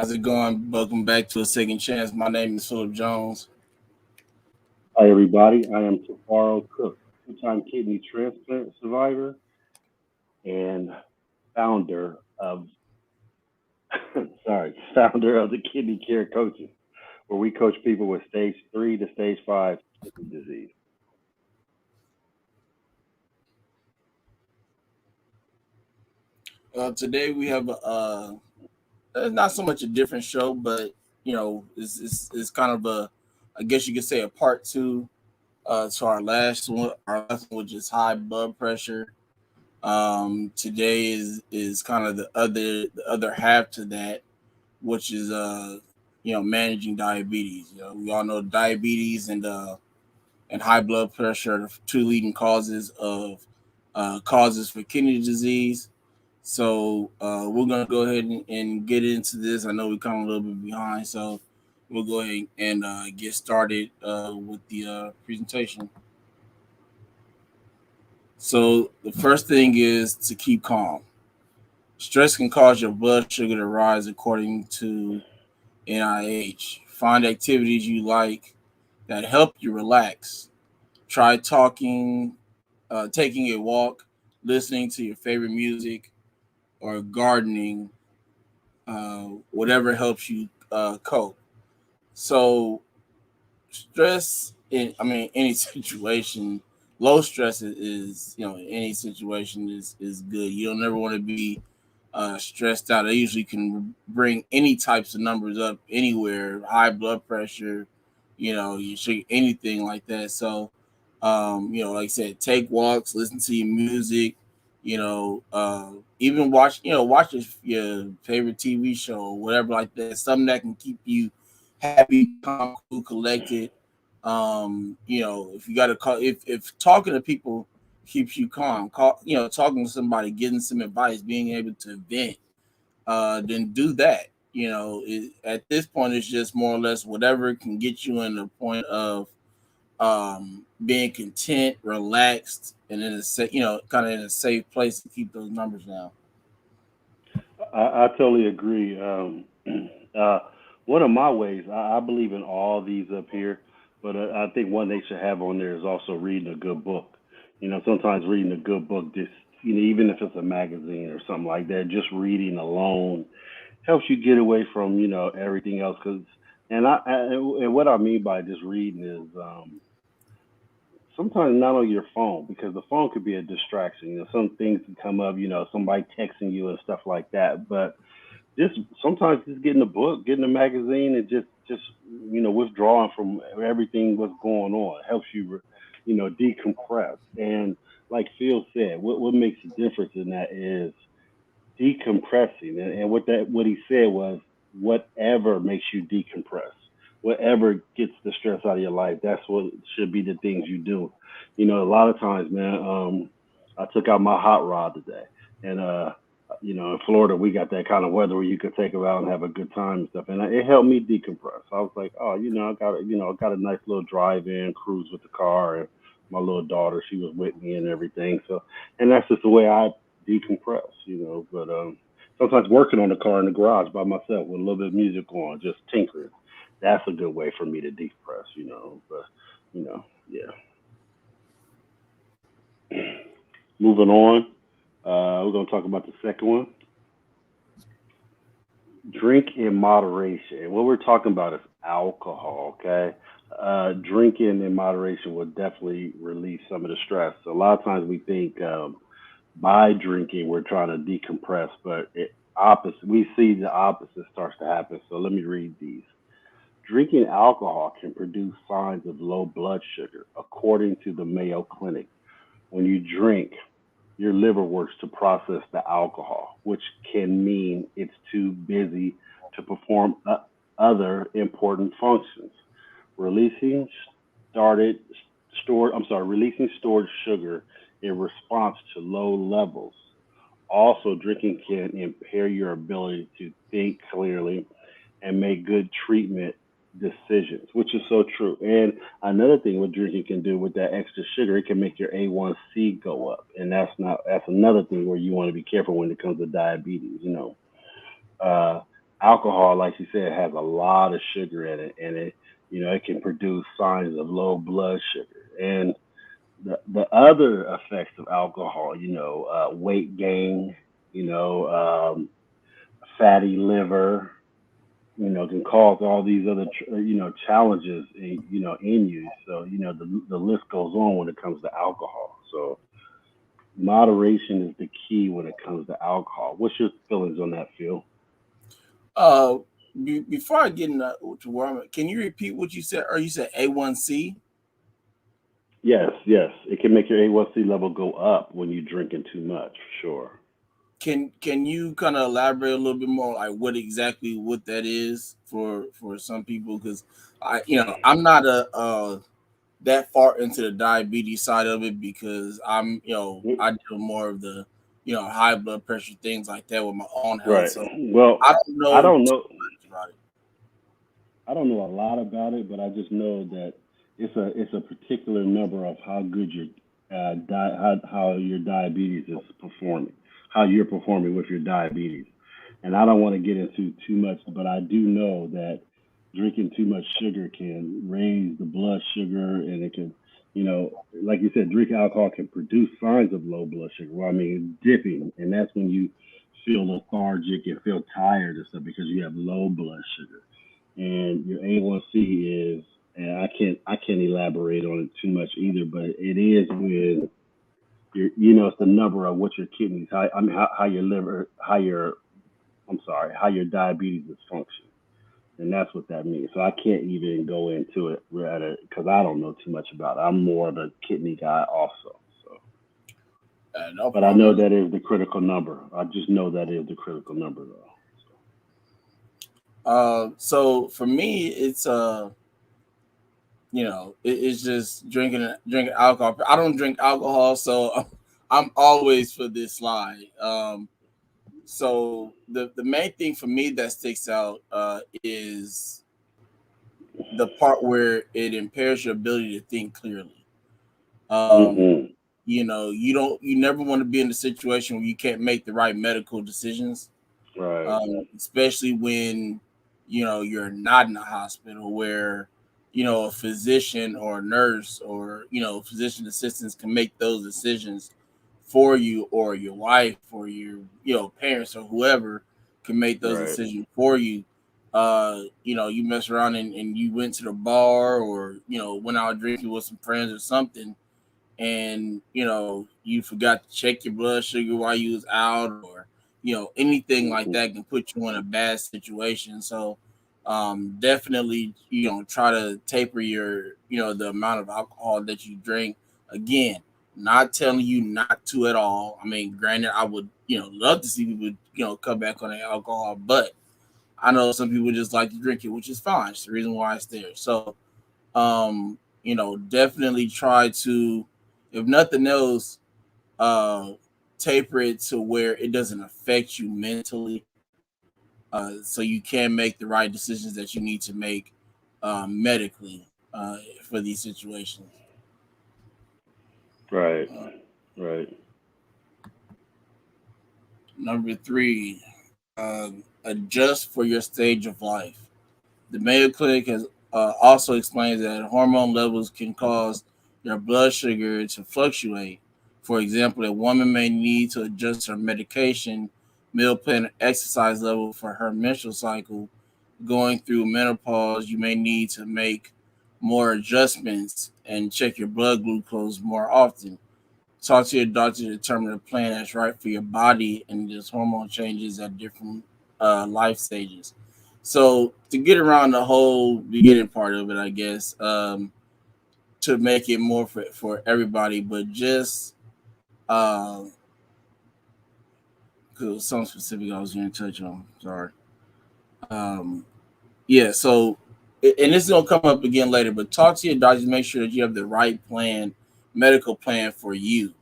How's it going? Welcome back to a second chance. My name is Philip Jones. Hi, everybody. I am Tifiro Cook, two-time kidney transplant survivor and founder of, founder of the Kidney Care Coaches, where we coach people with stage 3 to stage 5 kidney disease. Today we have not so much a different show, but it's kind of a, I guess you could say, a part two to our last one, which is high blood pressure. Today is kind of the other half to that, which is managing diabetes. We all know diabetes and high blood pressure are the two leading causes for kidney disease. So we're gonna go ahead and get into this. I know we're kind of a little bit behind, so we'll go ahead and get started with the presentation. So the first thing is to keep calm. Stress can cause your blood sugar to rise, according to NIH. Find activities you like that help you relax. Try taking a walk, listening to your favorite music, or gardening, whatever helps you cope. So, stress in, I mean, any situation, low stress is in any situation is good. You don't never want to be stressed out. It usually can bring any types of numbers up anywhere, high blood pressure, you should anything like that. So, like I said, take walks, listen to your music, even watch your favorite TV show or whatever like that. Something that can keep you happy, calm, cool, collected. If you got to call, if talking to people keeps you calm, talking to somebody, getting some advice, being able to vent, then do that. At this point, it's just more or less whatever can get you in the point of being content, relaxed, and in kind of in a safe place to keep those numbers down. I totally agree. Uh, One of my ways, I believe in all these up here, but I think one they should have on there is also reading a good book. Sometimes reading a good book, just even if it's a magazine or something like that, just reading alone helps you get away from everything else. And what I mean by just reading is sometimes not on your phone because the phone could be a distraction. Some things can come up. Somebody texting you and stuff like that. But just sometimes just getting a book, getting a magazine, and just withdrawing from everything what's going on helps you decompress. And like Phil said, what makes a difference in that is decompressing. And what he said was whatever makes you decompress, whatever gets the stress out of your life, that's what should be the things you do. A lot of times, man, I took out my hot rod today, and in Florida we got that kind of weather where you could take it out and have a good time and stuff, and it helped me decompress. I was like, oh, I got a nice little drive in cruise with the car, and my little daughter, she was with me and everything. So, and that's just the way I decompress. But sometimes working on the car in the garage by myself with a little bit of music on, just tinkering, that's a good way for me to decompress. But yeah. Moving on, we're gonna talk about the second one. Drink in moderation. And what we're talking about is alcohol. Okay, drinking in moderation will definitely relieve some of the stress. So a lot of times we think by drinking we're trying to decompress, but opposite. We see the opposite starts to happen. So let me read these. Drinking alcohol can produce signs of low blood sugar, according to the Mayo Clinic. When you drink, your liver works to process the alcohol, which can mean it's too busy to perform other important functions. Releasing started releasing stored sugar in response to low levels. Also, drinking can impair your ability to think clearly and make good treatment decisions, which is so true. And another thing what drinking can do with that extra sugar, it can make your A1C go up, and that's another thing where you want to be careful when it comes to diabetes. Uh, alcohol, like you said, has a lot of sugar in it, and it can produce signs of low blood sugar. And the other effects of alcohol, weight gain, you know, fatty liver, can cause all these other challenges in you. So the list goes on when it comes to alcohol. So moderation is the key when it comes to alcohol. What's your feelings on that, Phil? Uh, before I get into to where can you repeat what you said? Or you said A1C? Yes, yes, it can make your A1C level go up when you're drinking too much. For sure. Can you kind of elaborate a little bit more, like what that is for some people? Because I'm not a that far into the diabetes side of it because I do more of the high blood pressure things like that with my own health. Right. So Well, I don't I know don't too know. much about it. I don't know a lot about it, but I just know that it's a particular number of how good your how your diabetes is performing, how you're performing with your diabetes. And I don't want to get into too much, but I do know that drinking too much sugar can raise the blood sugar, and it can, like you said, drinking alcohol can produce signs of low blood sugar. Well, I mean, dipping, and that's when you feel lethargic and feel tired and stuff because you have low blood sugar and your A1C is, and I can't elaborate on it too much either, but it is when it's the number of what your kidneys, how your liver, I'm sorry, how your diabetes is functioning, and that's what that means. So I can't even go into it rather because I don't know too much about it. I'm more of a kidney guy also. So, No but I know problem. that is the critical number. I just know that is the critical number though. So for me, it's it's just drinking alcohol. I don't drink alcohol, so I'm always for this slide. So the main thing for me that sticks out is the part where it impairs your ability to think clearly. Um, Hmm. you never want to be in a situation where you can't make the right medical decisions, Right. especially when you're not in a hospital where a physician or a nurse or physician assistants can make those decisions for you, or your wife or your parents or whoever can make those Right. decisions for you. You mess around and you went to the bar, or went out drinking with some friends or something, and you forgot to check your blood sugar while you was out, or anything like Hmm. that can put you in a bad situation. So definitely try to taper your the amount of alcohol that you drink. Again, not telling you not to at all. I mean, granted, I would love to see people cut back on their alcohol, but I know some people just like to drink it, which is fine. It's the reason why it's there. So definitely try to, if nothing else, uh, taper it to where it doesn't affect you mentally, so you can make the right decisions that you need to make medically for these situations. Right. Uh, Right. Number three, adjust for your stage of life. The Mayo Clinic has also explains that hormone levels can cause your blood sugar to fluctuate. For example, a woman may need to adjust her medication, meal plan, and exercise level for her menstrual cycle. Going through menopause, you may need to make more adjustments and check your blood glucose more often. Talk to your doctor to determine a plan that's right for your body and just hormone changes at different life stages. So to get around the whole beginning part of it, I guess, to make it more for everybody, but just because it was something specific I was going to touch on. Sorry. Um, yeah. So, and this is gonna come up again later, but talk to your doctor to make sure that you have the right plan, medical plan for you.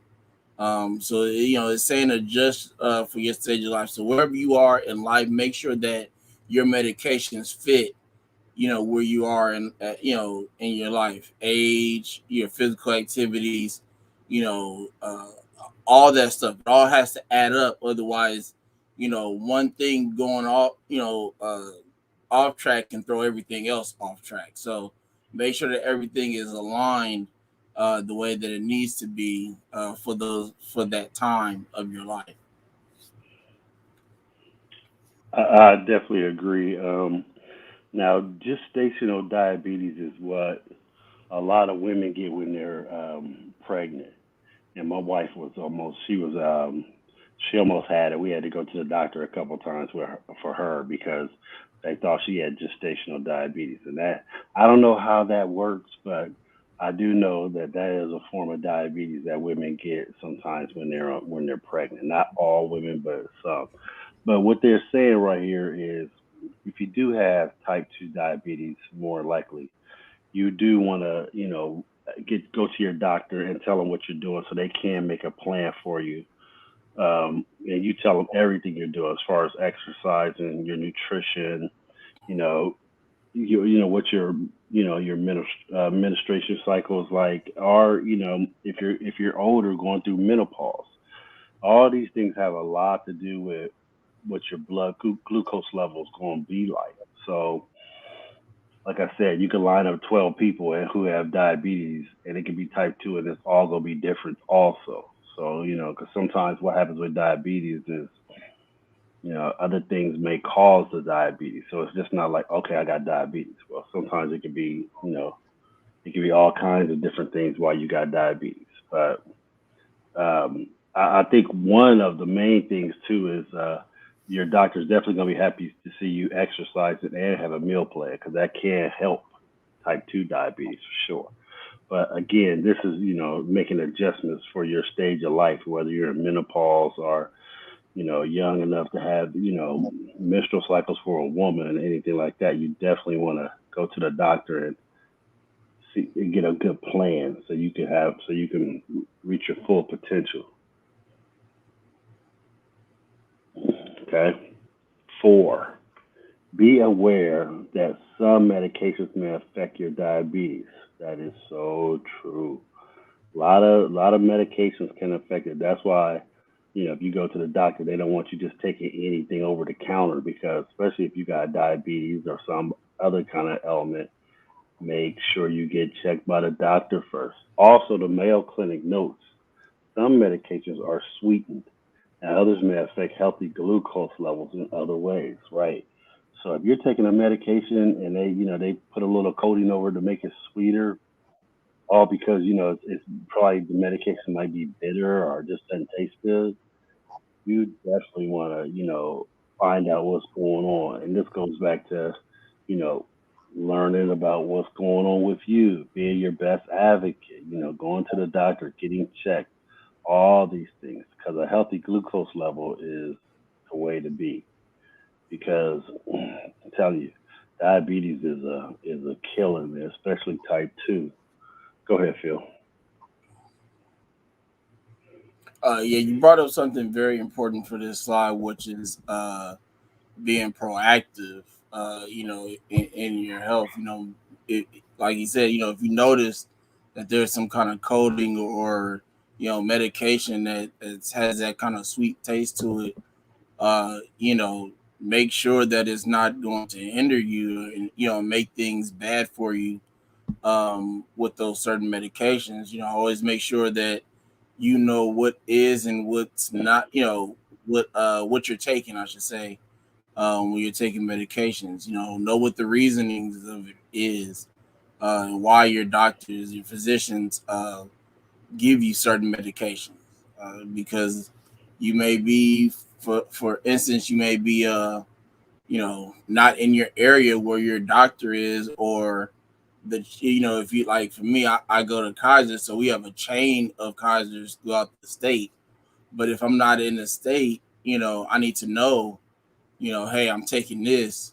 So it's saying adjust for your stage of life. So wherever you are in life, make sure that your medications fit, where you are in, in your life, age, your physical activities, you know, uh, all that stuff. It all has to add up. Otherwise, one thing going off, off track can throw everything else off track. So make sure that everything is aligned the way that it needs to be for that time of your life. I definitely agree. Now, gestational diabetes is what a lot of women get when they're pregnant. And my wife was almost she almost had it. We had to go to the doctor a couple of times for her because they thought she had gestational diabetes. And that I don't know how that works, but I do know that that is a form of diabetes that women get sometimes when they're pregnant. Not all women, but some. But what they're saying right here is if you do have type 2 diabetes, more likely you do want to, get go to your doctor and tell them what you're doing so they can make a plan for you. And you tell them everything you're doing as far as exercising, your nutrition, you know, what your menstruation cycle is like, or if you're older going through menopause. All these things have a lot to do with what your glucose level is going to be like. So like I said, you can line up 12 people who have diabetes, and it can be type 2, and it's all going to be different also. So, because sometimes what happens with diabetes is, other things may cause the diabetes. So it's just not like, okay, I got diabetes. Well, sometimes it can be all kinds of different things why you got diabetes. But I think one of the main things too is your doctor's definitely going to be happy to see you exercising and have a meal plan because that can help type 2 diabetes for sure. But again, this is, making adjustments for your stage of life, whether you're in menopause or, young enough to have, menstrual cycles for a woman and anything like that. You definitely want to go to the doctor and get a good plan so you can reach your full potential. Okay. 4, be aware that some medications may affect your diabetes. That is so true. A lot of medications can affect it. That's why, if you go to the doctor, they don't want you just taking anything over the counter because especially if you got diabetes or some other kind of ailment, make sure you get checked by the doctor first. Also, the Mayo Clinic notes some medications are sweetened and others may affect healthy glucose levels in other ways, right? So if you're taking a medication and they put a little coating over it to make it sweeter, all because it's probably the medication might be bitter or just doesn't taste good, you definitely want to find out what's going on. And this goes back to you know learning about what's going on with you, being your best advocate, going to the doctor, getting checked, all these things because a healthy glucose level is the way to be. Because I'm telling you, diabetes is a killer, man, especially type 2. Go ahead, Phil. Yeah, you brought up something very important for this slide, which is being proactive. In your health. Like you said, if you notice that there's some kind of coating or medication that has that kind of sweet taste to it, make sure that it's not going to hinder you and make things bad for you with those certain medications. Always make sure that you know what is and what's not. What you're taking, I should say, when you're taking medications. Know what the reasonings of it is, and why your doctors, your physicians, give you certain medications, because you may be, for instance, you may be not in your area where your doctor is, or if you like, for me, I go to Kaiser, so we have a chain of Kaisers throughout the state. But if I'm not in the state, I need to know, hey, I'm taking this.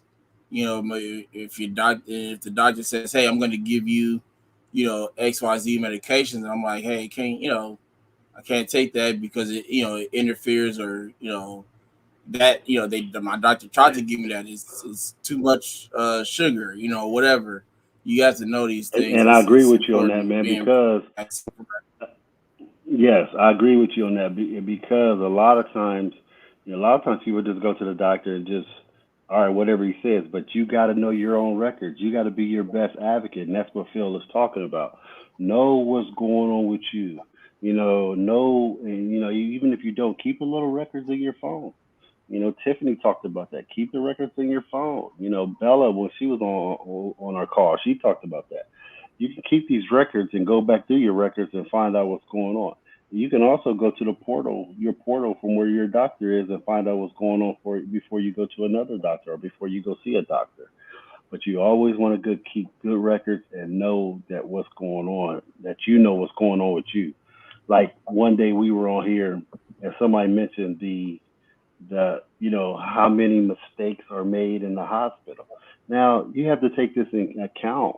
If the doctor says, hey, I'm going to give you, XYZ medications, and I'm like, hey, I can't take that because it interferes, or that my doctor tried to give me that is too much sugar, whatever. You have to know these things. And I agree It's with you on that, important man, being because proactive. yes, I agree with you on that because a lot of times, A lot of times people just go to the doctor and just, all right, whatever he says. But you got to know your own records. You got to be your best advocate, and that's what Phil is talking about. Know what's going on with you. Know, and even if you don't, keep a little records in your phone. Tiffany talked about that. Keep the records in your phone. Bella, when she was on our call, she talked about that. You can keep these records and go back through your records and find out what's going on. You can also go to the portal, your portal from where your doctor is, and find out what's going on for you before you go to another doctor or before you go see a doctor. But you always want to keep good records and know that what's going on, that you know what's going on with you. Like one day we were on here and somebody mentioned the how many mistakes are made in the hospital. Now you have to take this in account.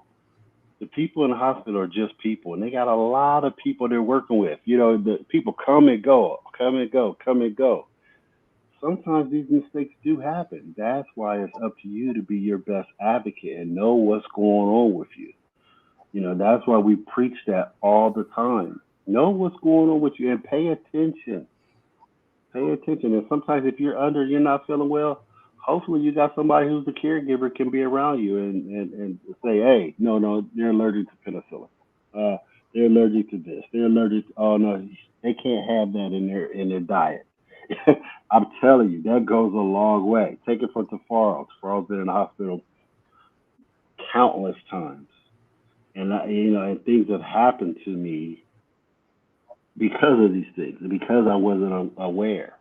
The people in the hospital are just people, and they got a lot of people they're working with. The people come and go, come and go, come and go. Sometimes these mistakes do happen. That's why it's up to you to be your best advocate and know what's going on with you. That's why we preach that all the time. Know what's going on with you and pay attention. Pay attention. And sometimes if you're not feeling well, hopefully you got somebody who's the caregiver can be around you and say, hey, no, they're allergic to penicillin. Uh, they're allergic to this. They're allergic. Oh no, they can't have that in their diet. I'm telling you, that goes a long way. Take it from Tifiro. Tifiro's been in the hospital countless times, and and things have happened to me because of these things, and because I wasn't aware,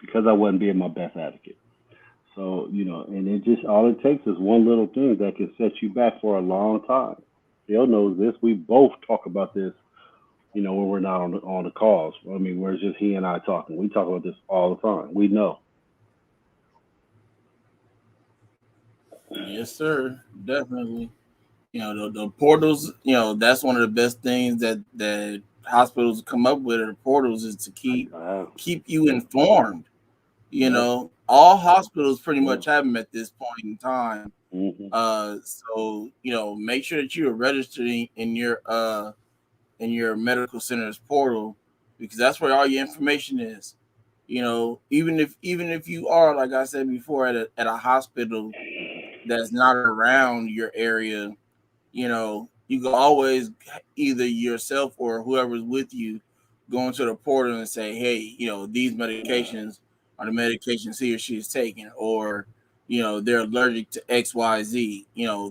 because I wasn't being my best advocate. So, and it just all it takes is one little thing that can set you back for a long time. Phil knows this. We both talk about this, when we're not on the calls. I mean, where it's just he and I talking. We talk about this all the time. We know. Yes, sir. Definitely. The portals. That's one of the best things that hospitals come up with. The portals is to Uh, keep you informed. yep. All hospitals pretty Yeah. much have them at this point in time. Hmm. So make sure that you are registered in your medical center's portal, because that's where all your information is. Even if you are, like I said before, at a hospital that's not around your area, you can always, either yourself or whoever's with you, go into the portal and say, hey, these medications are the medications he or she is taking, or they're allergic to XYZ.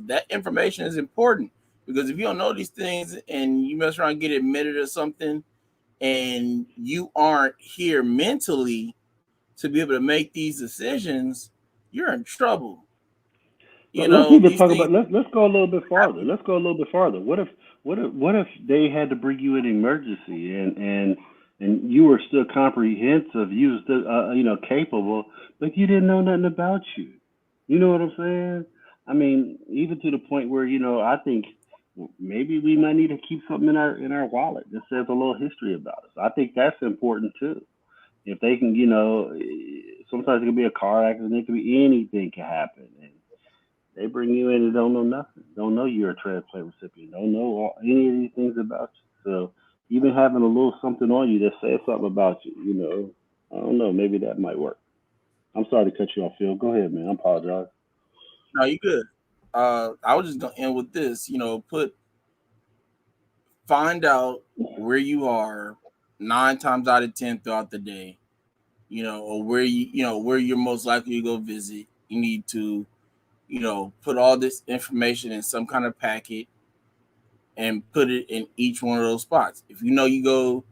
That information is important, because if you don't know these things and you mess around and get admitted or something, and you aren't here mentally to be able to make these decisions, you're in trouble. Let's even These talk things about let's go a little bit farther. happen. Let's go a little bit farther. What if they had to bring you an emergency and you were still comprehensive, you were still capable, but you didn't know nothing about you. You know what I'm saying? I mean, even to the point where I think maybe we might need to keep something in our wallet that says a little history about us. I think that's important too. If they can, sometimes it could be a car accident, it could be anything can happen. And they bring you in and don't know nothing. Don't know you're a transplant recipient. Don't know any of these things about you. So even having a little something on you that says something about you, I don't know. Maybe that might work. I'm sorry to cut you off, Phil. Go ahead, man. I apologize. No, you good. I was just gonna end with this. Find out where you are 9 times out of 10 throughout the day. Or where you're most likely to go visit. You need to, put all this information in some kind of packet and put it in each one of those spots. If you go,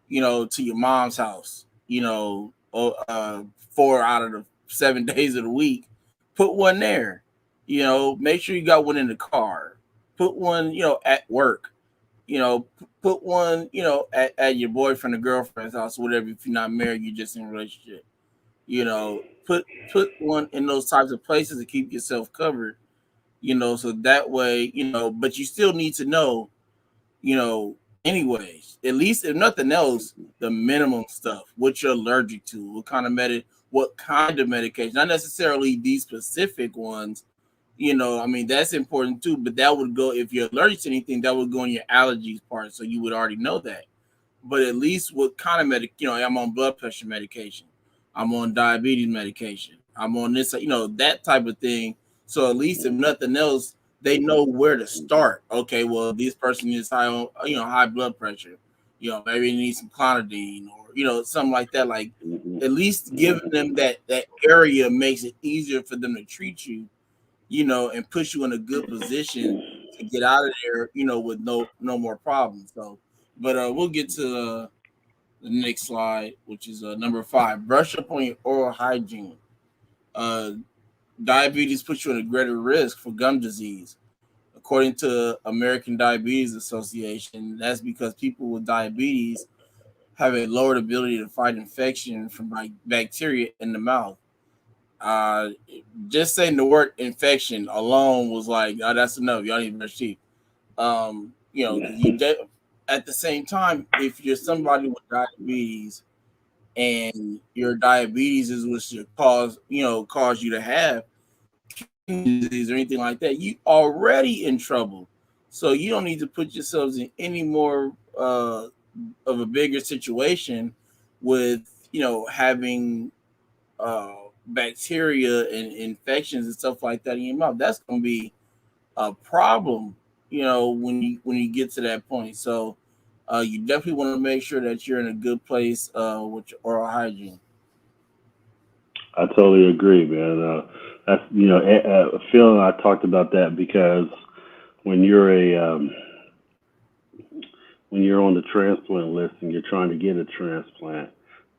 to your mom's house, 4 out of the 7 days of the week, put one there. Make sure you got one in the car. Put one, at work. Put one, at your boyfriend or girlfriend's house, or whatever. If you're not married, you're just in a relationship. Put one in those types of places to keep yourself covered. So that way, but you still need to know, anyways, at least if nothing else, the minimum stuff, what you're allergic to, what kind of medication, not necessarily these specific ones. I mean, that's important too, but that would go, if you're allergic to anything, that would go in your allergies part. So you would already know that. But at least what kind of I'm on blood pressure medication. I'm on diabetes medication. I'm on this, that type of thing. So at least if nothing else, they know where to start. Okay, well, this person is high on, high blood pressure. Maybe they need some clonidine or something like that. Like Hmm. at least giving them that area makes it easier for them to treat you, and push you in a good position to get out of there, with no more problems. So, but we'll get to the next slide, which is number 5. Brush up on your oral hygiene. Uh, Diabetes puts you at a greater risk for gum disease. According to American Diabetes Association, that's because people with diabetes have a lowered ability to fight infection from bacteria in the mouth. Uh, just saying the word infection alone was like, oh, that's enough. Y'all need to brush teeth. Because at the same time, if you're somebody with diabetes and your diabetes is what should cause you to have kidney disease or anything like that, you already in trouble. So you don't need to put yourselves in any more of a bigger situation with having bacteria and infections and stuff like that in your mouth. That's going to be a problem, when you get to that point. So you definitely want to make sure that you're in a good place with your oral hygiene. I totally agree, man. That's a feeling. I talked about that because when you're when you're on the transplant list and you're trying to get a transplant,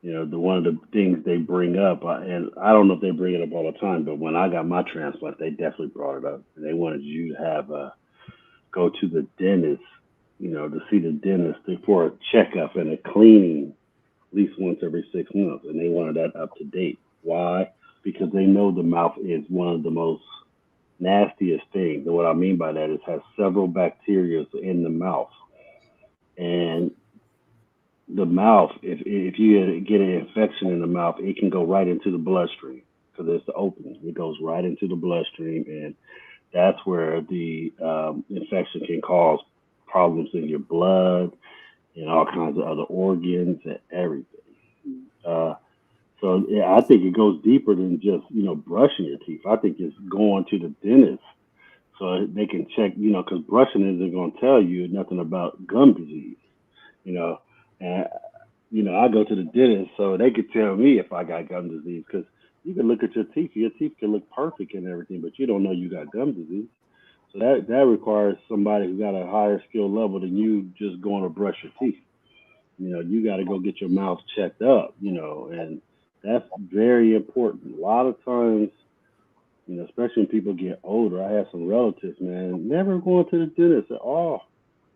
the one of the things they bring up, and I don't know if they bring it up all the time, but when I got my transplant, they definitely brought it up, and they wanted you to have go to the dentist, to see the dentist for a checkup and a cleaning at least once every 6 months, and they wanted that up to date. Why? Because they know the mouth is one of the most nastiest things. And what I mean by that is has several bacteria in the mouth, and the mouth, if you get an infection in the mouth, it can go right into the bloodstream because it's the opening. It goes right into the bloodstream, and that's where the infection can cause problems in your blood and all kinds of other organs and everything. Uh, so yeah, I think it goes deeper than just brushing your teeth. I think it's going to the dentist so they can check, because brushing isn't going to tell you nothing about gum disease, you know. And I go to the dentist so they could tell me if I got gum disease because you can look at your teeth. Your teeth can look perfect and everything, but you don't know you got gum disease. So that requires somebody who got a higher skill level than you just going to brush your teeth. You got to go get your mouth checked up, and that's very important. A lot of times, especially when people get older, I have some relatives, man, never going to the dentist at all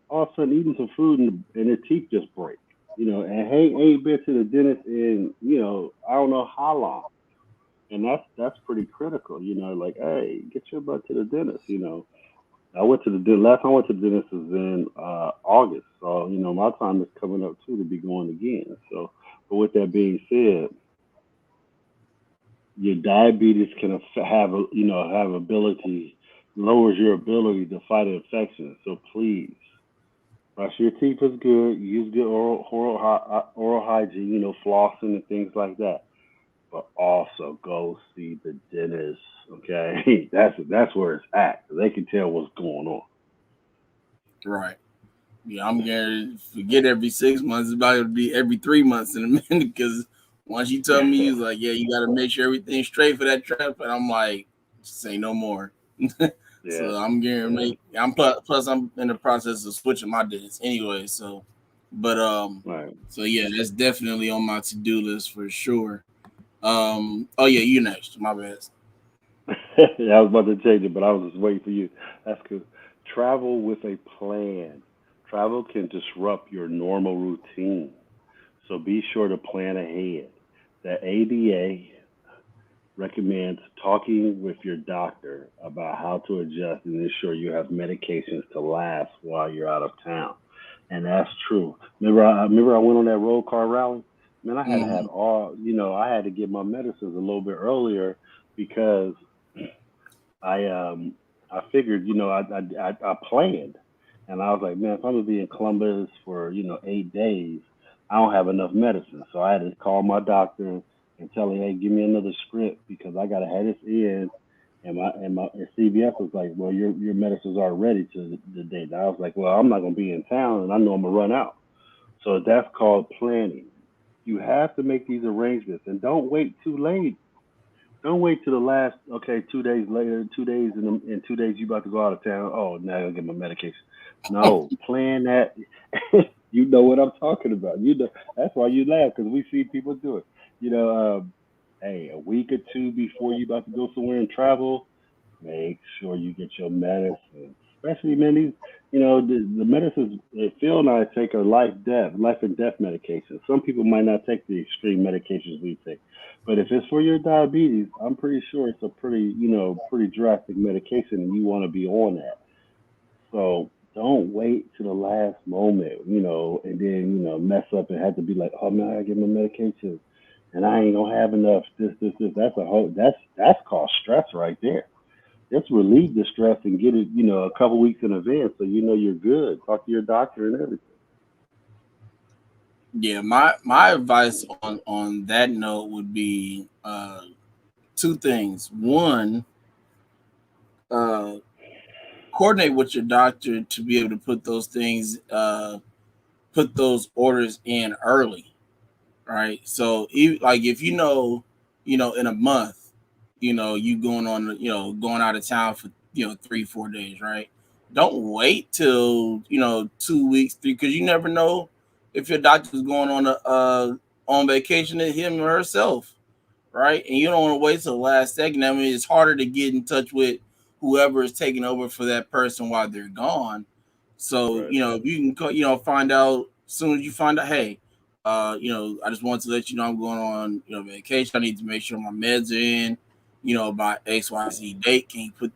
of a sudden eating some food and their teeth just break, and ain't been to the dentist in, I don't know how long. And that's pretty critical, like, hey, get your butt to the dentist, I went to the dentist. Last time I went to the dentist was in August, so my time is coming up too to be going again. So, but with that being said, your diabetes can have have ability lowers your ability to fight infections. So please brush your teeth is good. Use good oral hygiene, flossing and things like that. But also go see the dentist. Okay, that's where it's at. They can tell what's going on. Right. Yeah, I'm going to forget every 6 months. It's about to be every 3 months in a minute because once you tell me, you was like, yeah, you got to make sure everything's straight for that trap. And I'm like, say no more. Yeah, So I'm getting to yeah, plus I'm in the process of switching my dentist anyway. So, but, right. so yeah, that's definitely on my to do list for sure. Oh yeah, you next. My bad. Yeah, I was about to change it, but I was just waiting for you. That's good. Travel with a plan. Travel can disrupt your normal routine, so be sure to plan ahead. The ADA recommends talking with your doctor about how to adjust and ensure you have medications to last while you're out of town. And that's true. Remember I went on that road car rally? Man, I had to have Mm-hmm. all, I had to get my medicines a little bit earlier because I I figured, I planned, and I was like, man, if I'm gonna be in Columbus for 8 days, I don't have enough medicine, so I had to call my doctor and tell her, hey, give me another script because I gotta have this in. And CVS was like, well, your medicines are ready to the date. I was like, well, I'm not gonna be in town, and I know I'm gonna run out. So that's called planning. You have to make these arrangements, and don't wait too late. Don't wait to the last. Okay, 2 days later, 2 days in 2 days, you about to go out of town. Oh, now I gotta get my medication. No, plan that. You know what I'm talking about. You know that's why you laugh because we see people do it. You know, hey, a week or two before you about to go somewhere and travel, make sure you get your medicine. Especially, man, these, the medicines that Phil and I take are life and death medications. Some people might not take the extreme medications we take, but if it's for your diabetes, I'm pretty sure it's a pretty drastic medication, and you want to be on that. So don't wait to the last moment, and then mess up and have to be like, oh man, I gotta get my medication, and I ain't gonna have enough. This. That's called stress right there. Just relieve the stress and get it, a couple weeks in advance so you know you're good. Talk to your doctor and everything. Yeah, my advice on that note would be two things. One, uh, coordinate with your doctor to be able to put those things, put those orders in early, right? So, like if in a month, you going on, going out of town for 3-4 days, right? Don't wait till 2 weeks, because you never know if your doctor's going on vacation to him or herself, right? And you don't want to wait till the last second. I mean, it's harder to get in touch with whoever is taking over for that person while they're gone. So, Right. if you can, find out as soon as you find out, hey, I just want to let you know I'm going on, vacation. I need to make sure my meds are in, by XYZ date. Can you put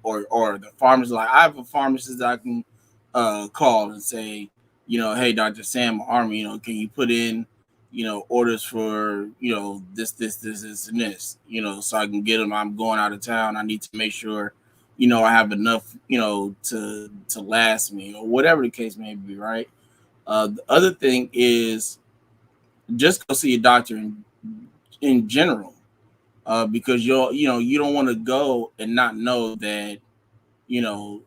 or the pharmacist, like I have a pharmacist that I can call and say, hey, Dr. Sam Army, can you put in orders for this and this, so I can get them. I'm going out of town. I need to make sure, I have enough, to last me, or whatever the case may be, right? The other thing is just go see a doctor in general, because you don't want to go and not know that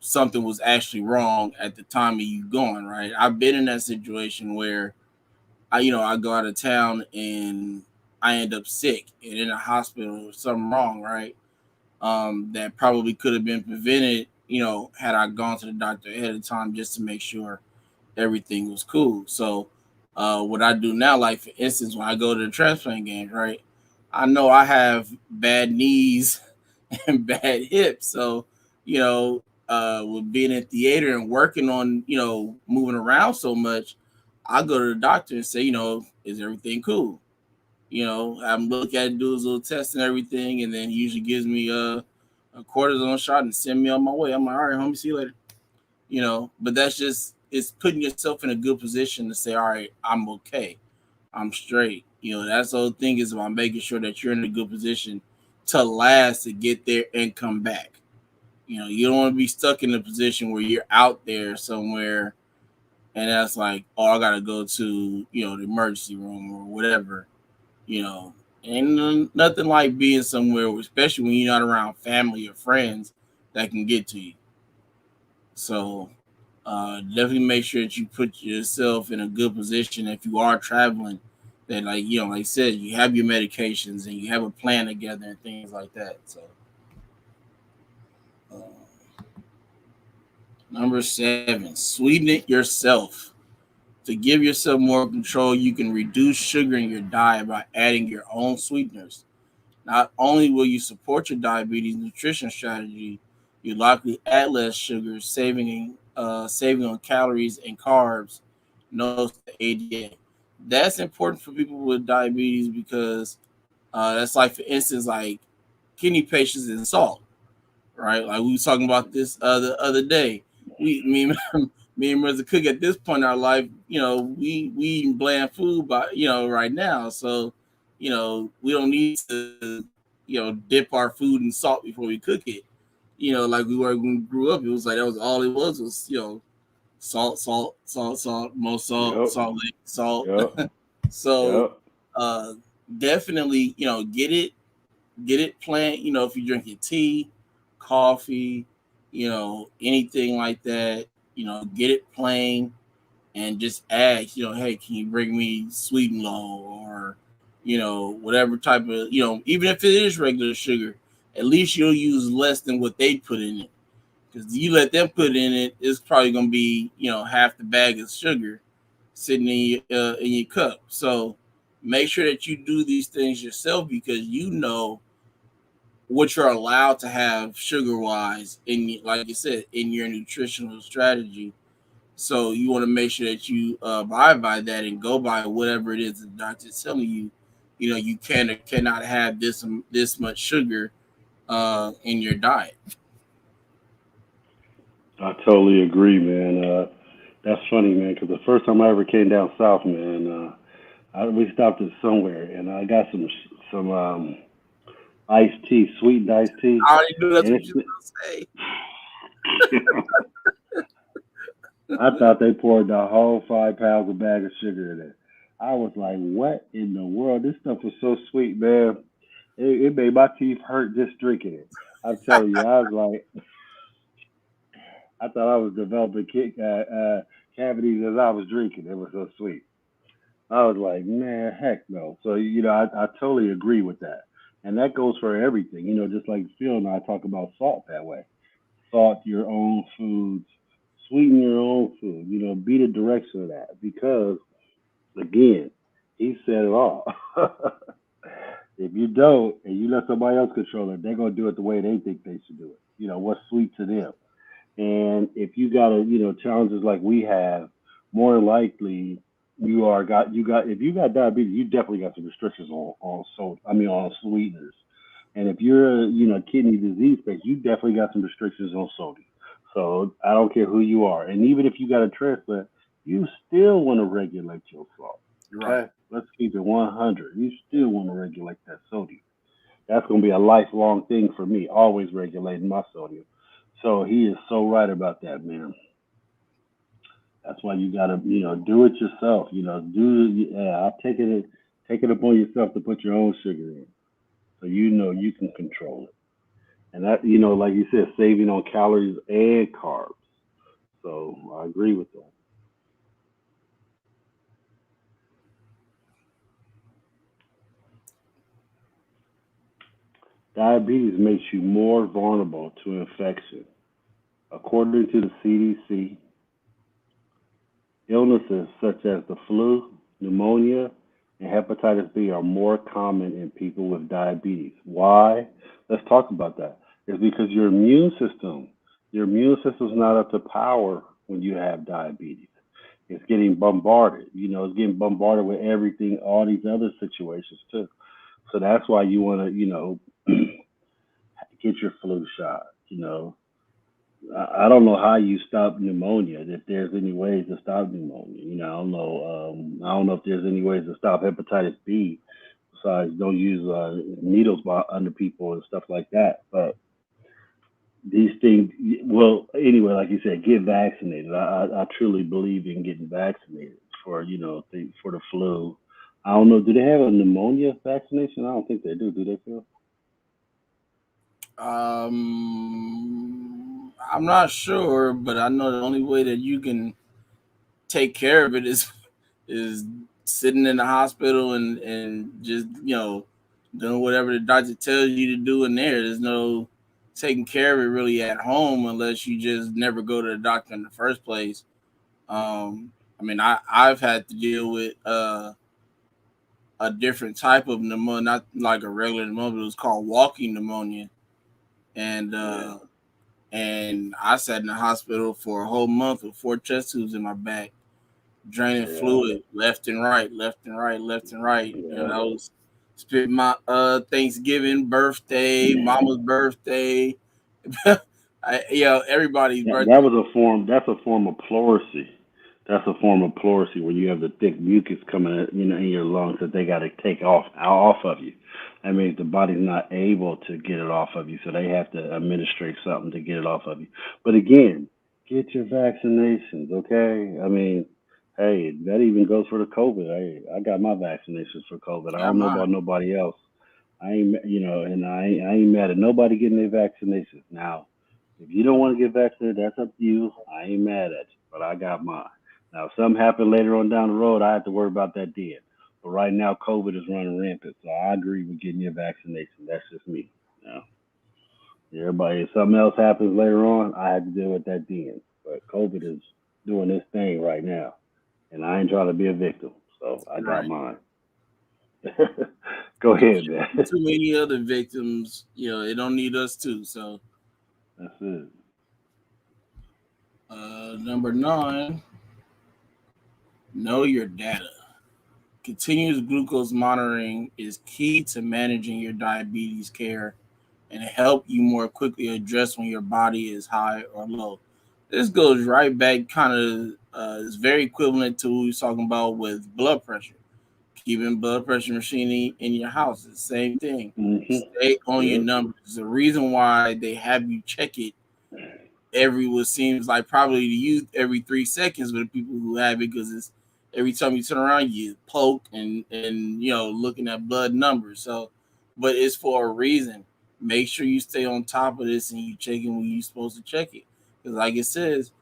something was actually wrong at the time of you going, right? I've been in that situation where I go out of town and I end up sick and in a hospital or something wrong, right? That probably could have been prevented, had I gone to the doctor ahead of time just to make sure everything was cool. So, what I do now, like for instance, when I go to the transplant games, right? I know I have bad knees and bad hips, so with being in theater and working on moving around so much, I go to the doctor and say, is everything cool? I'm look at it, do his little test and everything, and then he usually gives me a cortisone shot and send me on my way. I'm like, all right, homie, see you later. But that's just it's putting yourself in a good position to say, all right, I'm okay, I'm straight. That's the whole thing, is about making sure that you're in a good position to last, to get there and come back. You don't want to be stuck in a position where you're out there somewhere and that's like, oh, I gotta go to the emergency room or whatever. you know and nothing like being somewhere, especially when you're not around family or friends, that can get to you. So, definitely make sure that you put yourself in a good position if you are traveling, that, like, like I said, you have your medications and you have a plan together and things like that. So, uh, number 7, sweeten it yourself. To give yourself more control, you can reduce sugar in your diet by adding your own sweeteners. Not only will you support your diabetes nutrition strategy, you likely add less sugar, saving on calories and carbs. Notes the ADA. That's important for people with diabetes because that's like, for instance, like kidney patients and salt, right? Like we was talking about this the other day. Me me and Mr. Cook, at this point in our life, we eating bland food, but right now, so we don't need to dip our food in salt before we cook it. Like we were when we grew up, it was like that was all it was salt, salt, salt, salt, more salt, Yep. salt, salt. Yep. So, Yep. uh, definitely, get it plain. If you're drinking tea, coffee, anything like that, get it plain and just ask, hey, can you bring me sweet and low, or whatever type of, even if it is regular sugar, at least you'll use less than what they put in it. Because you let them put in it, it's probably gonna be half the bag of sugar sitting in your cup. So make sure that you do these things yourself, because what you're allowed to have sugar wise in, like you said, in your nutritional strategy. So you want to make sure that you abide by that and go by whatever it is the doctor's telling you. You can or cannot have this much sugar in your diet. I totally agree, man. That's funny, man, because the first time I ever came down south, man, we stopped at somewhere, and I got some iced tea, sweetened iced tea, I already knew that's and what you were gonna say. I thought they poured the whole 5 pounds of bag of sugar in it. I was like, "What in the world? This stuff was so sweet, man. It made my teeth hurt just drinking it." I'm telling you, I was like, I thought I was developing cavities as I was drinking. It was so sweet. I was like, man, heck no. So, I totally agree with that. And that goes for everything, just like Phil and I talk about salt that way. Salt your own foods, sweeten your own food, be the direction of that. Because, again, he said it all. If you don't and you let somebody else control it, they're going to do it the way they think they should do it. What's sweet to them. And if you got challenges like we have, more than likely you got if you got diabetes, you definitely got some restrictions on salt. I mean on sweeteners. And if you're kidney disease patient, you definitely got some restrictions on sodium. So I don't care who you are, and even if you got a transplant, you still want to regulate your salt. Right. Okay, let's keep it 100. You still want to regulate that sodium. That's going to be a lifelong thing for me, always regulating my sodium. So he is so right about that, man. That's why you got to, do it yourself. I take it upon yourself to put your own sugar in, so you can control it. And that, like you said, saving on calories and carbs. So I agree with that. Diabetes makes you more vulnerable to infection. According to the CDC, illnesses such as the flu, pneumonia, and hepatitis B are more common in people with diabetes. Why? Let's talk about that. It's because your immune system's not up to power when you have diabetes. It's getting bombarded. It's getting bombarded with everything, all these other situations too. So that's why you want to, get your flu shot. I don't know how you stop pneumonia. If there's any ways to stop pneumonia, I don't know. I don't know if there's any ways to stop hepatitis B besides don't use needles under people and stuff like that. But these things, well, anyway, like you said, get vaccinated. I truly believe in getting vaccinated for for the flu. I don't know. Do they have a pneumonia vaccination? I don't think they do. Do they, Phil? I'm not sure, but I know the only way that you can take care of it is sitting in the hospital and just doing whatever the doctor tells you to do in there. There's no taking care of it really at home unless you just never go to the doctor in the first place. I mean, I've had to deal with a different type of pneumonia, not like a regular pneumonia, but it was called walking pneumonia, and Yeah. I sat in the hospital for a whole month with four chest tubes in my back, draining Yeah. fluid left and right, left and right, left and right. Yeah. That was spent my Thanksgiving, birthday, mama's birthday, everybody's That birthday. was a form. That's a form of pleurisy. That's a form of pleurisy where you have the thick mucus coming, in your lungs that they got to take off of you. That means the body's not able to get it off of you, so they have to administrate something to get it off of you. But again, get your vaccinations, okay? I mean, Hey, that even goes for the COVID. I got my vaccinations for COVID. I Got don't know mine. about nobody else. I ain't, and I ain't mad at nobody getting their vaccinations. Now, if you don't want to get vaccinated, that's up to you. I ain't mad at you, but I got mine. Now, if something happened later on down the road, I have to worry about that then. But right now, COVID is running rampant, so I agree with getting your vaccination. That's just me. Now, everybody, if something else happens later on, I have to deal with that then. But COVID is doing this thing right now, and I ain't trying to be a victim, so I got Right. mine. Go ahead, man. Too many other victims, they don't need us too. So, That's it. number 9, know your data. Continuous glucose monitoring is key to managing your diabetes care and help you more quickly address when your body is high or low. This goes right back, kind of, is very equivalent to what we was talking about with blood pressure. Keeping blood pressure machine in your house is the same thing. Hmm. Stay on your Yep. numbers. The reason why they have you check it every what seems like probably to you every 3 seconds with the people who have it, because it's every time you turn around you poke and looking at blood numbers. So, but it's for a reason. Make sure you stay on top of this and you check it when you're supposed to check it, because like it says,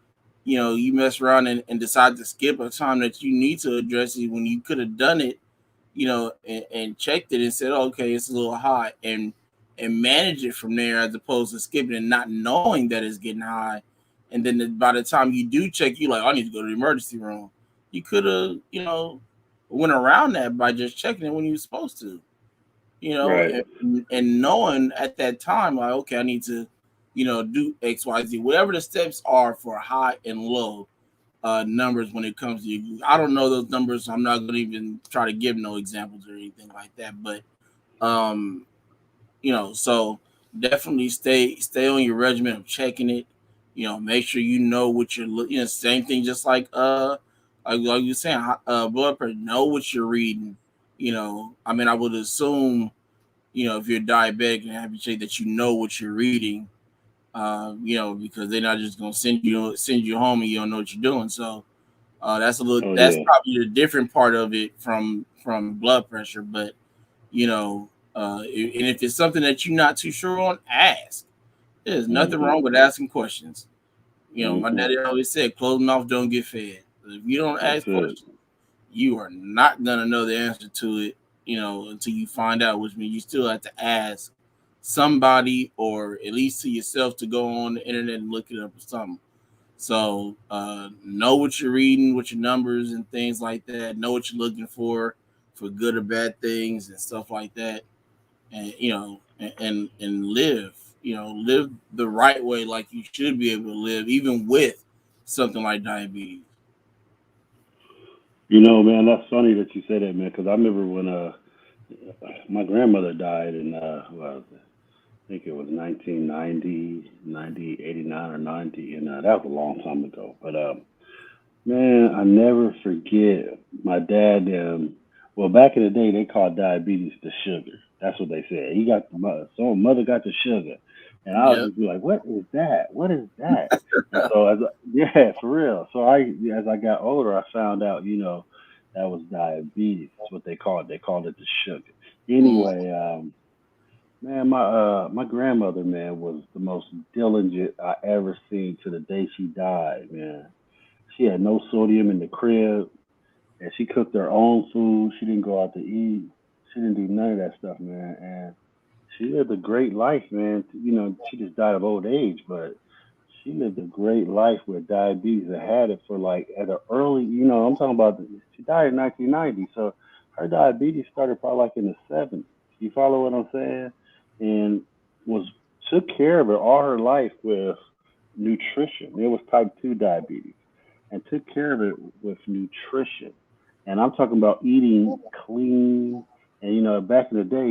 you mess around and decide to skip a time that you need to address it when you could have done it, and checked it and said, oh, okay, it's a little high, and manage it from there, as opposed to skipping and not knowing that it's getting high. And then by the time you do check, you like, I need to go to the emergency room. You could have, went around that by just checking it when you were supposed to, Right. and knowing at that time, like, okay, I need to, do XYZ, whatever the steps are for high and low numbers when it comes to you. I don't know those numbers, so I'm not going to even try to give no examples or anything like that. But um, so definitely stay on your regimen of checking it. Make sure you know what you're looking. Same thing, just like you saying, blood pressure. Know what you're reading. I mean, I would assume, if you're diabetic and have you say that you know what you're reading, because they're not just gonna send you home and you don't know what you're doing. So Oh that's yeah. probably the different part of it from blood pressure. But and if it's something that you're not too sure on, ask. There's nothing Hmm. wrong with asking questions. My Hmm. daddy always said, "Closed mouth don't get fed." If you don't That's ask it. questions, you are not gonna know the answer to it. Until you find out, which means you still have to ask somebody, or at least to yourself, to go on the internet and look it up or something. So know what you're reading, what your numbers and things like that. Know what you're looking for good or bad things and stuff like that. And and live, live the right way, like you should be able to live, even with something like diabetes. Man, that's funny that you say that, man, because I remember when my grandmother died in well, I think it was 1990, 90, 89 or 90, and that was a long time ago. But man, I never forget my dad. Well, back in the day, they called diabetes the sugar. That's what they said. He got the mother. So mother got the sugar, and I was Yep. just be like, "What is that? What is that?" And so, yeah, for real. So as I got older, I found out, that was diabetes. That's what they called it. They called it the sugar. Mm. Anyway, man, my grandmother, man, was the most diligent I ever seen to the day she died, man. She had no sodium in the crib, and she cooked her own food. She didn't go out to eat. She didn't do none of that stuff, man. And she lived a great life, man. She just died of old age, but she lived a great life with diabetes. And had it for like at an early, I'm talking about. She died in 1990, so her diabetes started probably like in the 70s. You follow what I'm saying? And was took care of it all her life with nutrition. It was type 2 diabetes, and took care of it with nutrition. And I'm talking about eating clean. And back in the day,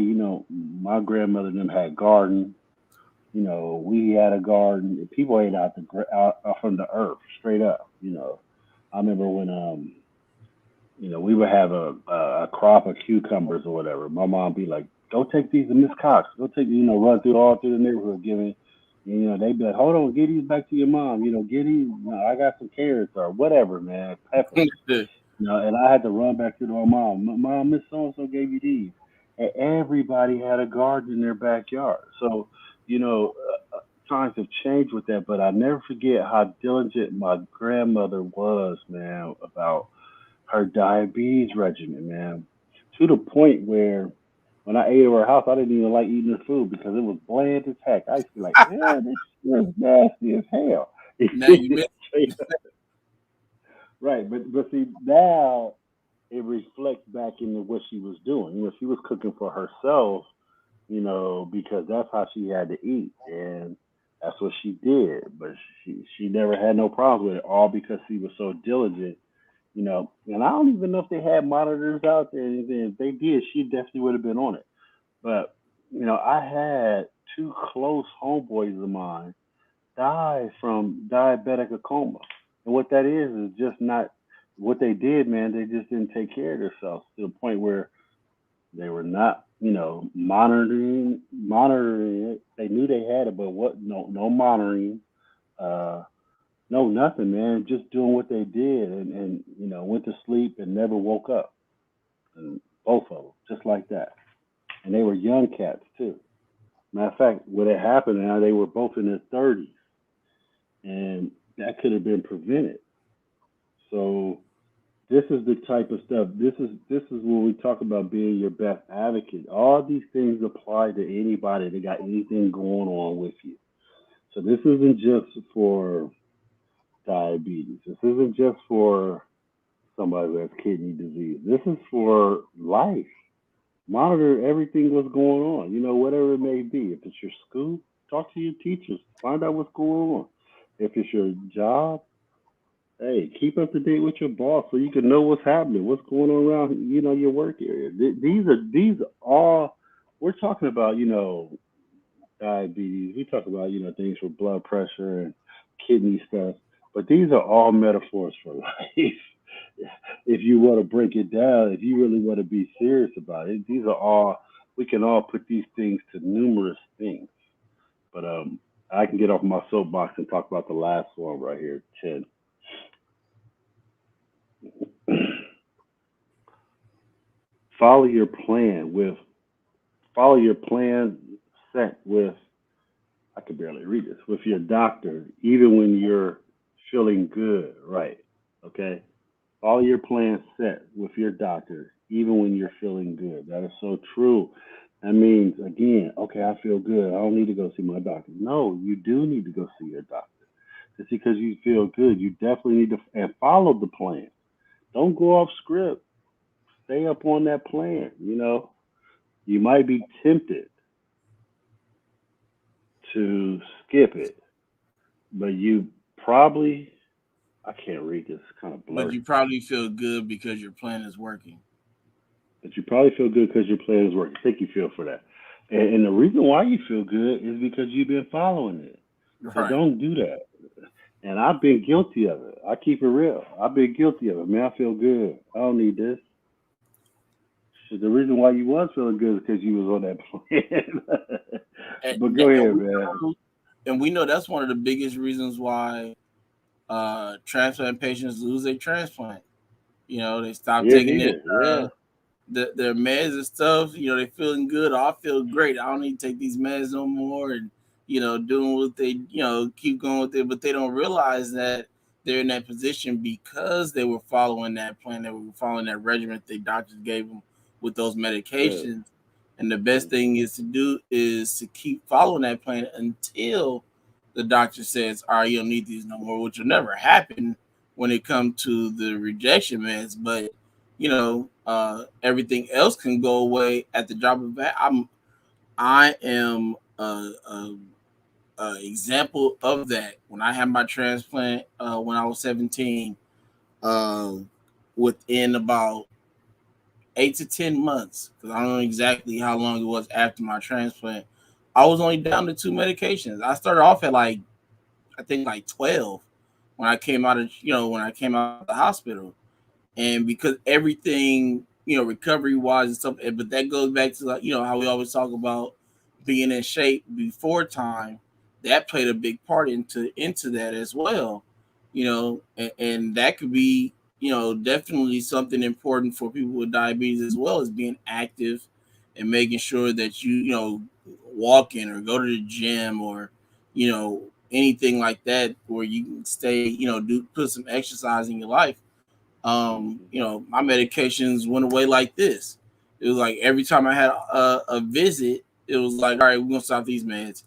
my grandmother and them had garden. We had a garden. People ate out from the earth, straight up. I remember when we would have a crop of cucumbers or whatever. My mom be like, "Go take these to Miss Cox. Go take run through all through the neighborhood, giving." They'd be like, hold on, get these back to your mom. Get these. I got some carrots or whatever, man, peppers. And I had to run back to my mom. Mom, Miss So and So gave you these. And everybody had a garden in their backyard. So, you know, times have changed with that, but I never forget how diligent my grandmother was, man, about her diabetes regimen, man. To the point where when I ate at her house, I didn't even like eating the food because it was bland as heck. I used to be like, yeah, this is nasty as hell. Now you miss. Right, but see now it reflects back into what she was doing. She was cooking for herself, because that's how she had to eat, and that's what she did. But she never had no problems with it, all because she was so diligent. And I don't even know if they had monitors out there. And if they did, she definitely would have been on it. But I had two close homeboys of mine die from diabetic coma. And what that is just not what they did, man. They just didn't take care of themselves to the point where they were not, monitoring it. They knew they had it, but what? No monitoring, uh, no nothing, man. Just doing what they did, and went to sleep and never woke up. And both of them, just like that. And they were young cats too. Matter of fact, when it happened, now they were both in their 30s, and that could have been prevented. So this is the type of stuff. This is when we talk about being your best advocate. All these things apply to anybody that got anything going on with you. So this isn't just for diabetes. This isn't just for somebody who has kidney disease. This is for life. Monitor everything what's going on. Whatever it may be. If it's your school, talk to your teachers. Find out what's going on. If it's your job, hey, keep up to date with your boss so you can know what's happening, what's going on around, your work area. These are all we're talking about. Diabetes. We talk about things for blood pressure and kidney stuff, but these are all metaphors for life. If you want to break it down, if you really want to be serious about it, these are all we can all put these things to numerous things. But I can get off my soapbox and talk about the last one right here, Ted. follow your plan with follow your plan set with I can barely read this with your doctor even when you're feeling good, right? Okay. Follow your plan set with your doctor even when you're feeling good. That is so true. That means again, okay, I feel good. I don't need to go see my doctor. No, you do need to go see your doctor. Just because you feel good, you definitely need to and follow the plan. Don't go off script. Stay up on that plan. You might be tempted to skip it, but you probably I can't read this, it's kind of But blurry. you probably feel good because your plan is working. But you probably feel good because your plan is working. Thank you, Phil, for that. And the reason why you feel good is because you've been following it. So Right. don't do that. And I've been guilty of it. I keep it real. I've been guilty of it. Man, I feel good. I don't need this. So the reason why you was feeling good is because you was on that plan. And, But go and ahead, we man. know, and we know that's one of the biggest reasons why transplant patients lose their transplant. They stop It taking is, yeah. their meds and stuff. They feeling good. Oh, I feel great. I don't need to take these meds no more. And doing what they keep going with it, but they don't realize that they're in that position because they were following that plan. They were following that regimen the doctors gave them with those Good. medications. And the best Hmm. thing is to do is to keep following that plan until the doctor says, "All right, you don't need these no more," which will never happen when it comes to the rejection meds. But everything else can go away at the drop of a hat. I am a example of that. When I had my transplant when I was 17, uh, within about 8 to 10 months, because I don't know exactly how long it was after my transplant, I was only down to two medications. I started off at like I think like 12 when I came out of when I came out of the hospital, and because everything recovery wise and stuff, but that goes back to like how we always talk about being in shape before time. that played a big part into that as well. And that could be, definitely something important for people with diabetes, as well as being active and making sure that you walk in or go to the gym, or anything like that, where you can stay, do put some exercise in your life. My medications went away like this. It was like every time I had a visit, it was like, all right, we're gonna stop these meds.